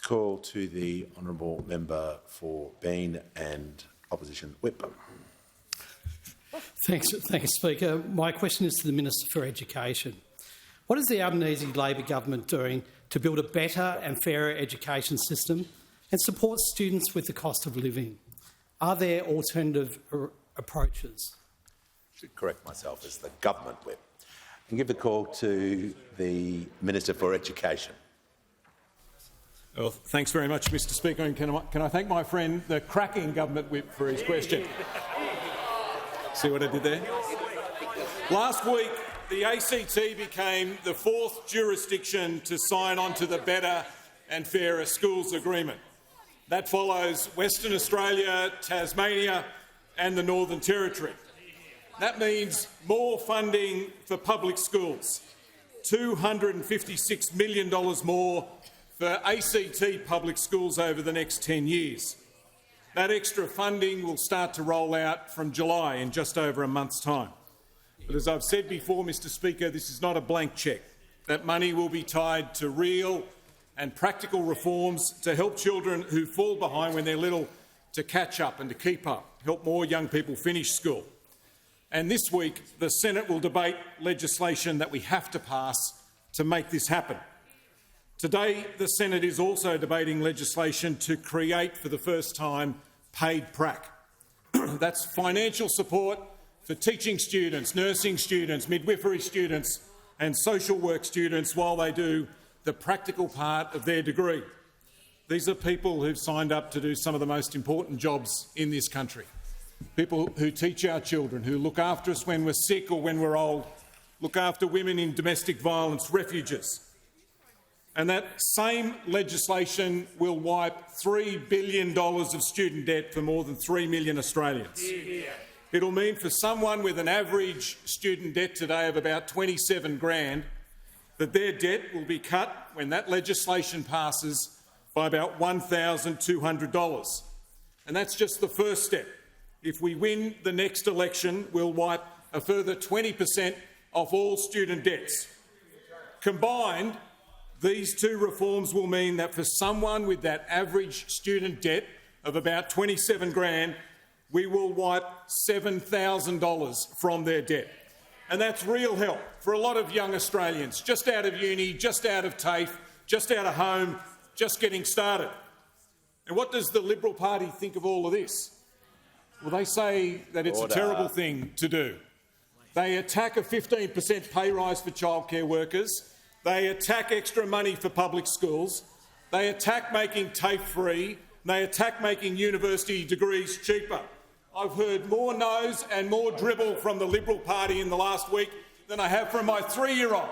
call to the honourable member for Bean and Opposition Whip. Thanks, Speaker. My question is to the Minister for Education. What is the Albanese Labor government doing to build a better and fairer education system and support students with the cost of living? Are there alternative approaches? I should correct myself as the government whip and give the call to the Minister for Education. Well, thanks very much, Mr Speaker. And can I thank my friend, the cracking government whip, for his question? See what I did there? Last week, the ACT became the 4th jurisdiction to sign on to the Better and Fairer Schools Agreement. That follows Western Australia, Tasmania and the Northern Territory. That means more funding for public schools, $256 million more for ACT public schools over the next 10 years. That extra funding will start to roll out from July in just over a month's time. But as I've said before, Mr Speaker, this is not a blank cheque. That money will be tied to real and practical reforms to help children who fall behind when they're little to catch up and to keep up, help more young people finish school. And this week, the Senate will debate legislation that we have to pass to make this happen. Today, the Senate is also debating legislation to create, for the first time, paid prac. That's financial support for teaching students, nursing students, midwifery students and social work students while they do the practical part of their degree. These are people who've signed up to do some of the most important jobs in this country. People who teach our children, who look after us when we're sick or when we're old, look after women in domestic violence, refugees. And that same legislation will wipe $3 billion of student debt for more than 3 million Australians. It'll mean for someone with an average student debt today of about 27 grand that their debt will be cut when that legislation passes by about $1,200. And that's just the first step. If we win the next election, we'll wipe a further 20% off all student debts. Combined, these two reforms will mean that for someone with that average student debt of about 27 grand, we will wipe $7,000 from their debt. And that's real help for a lot of young Australians, just out of uni, just out of TAFE, just out of home, just getting started. And what does the Liberal Party think of all of this? Well, they say that it's a terrible thing to do. They attack a 15% pay rise for childcare workers. They attack extra money for public schools. They attack making TAFE free. They attack making university degrees cheaper. I've heard more no's and more dribble from the Liberal Party in the last week than I have from my 3-year-old,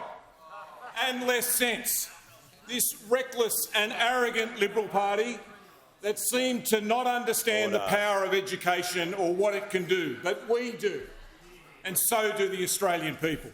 and less sense. This reckless and arrogant Liberal Party that seem to not understand the power of education or what it can do, but we do, and so do the Australian people.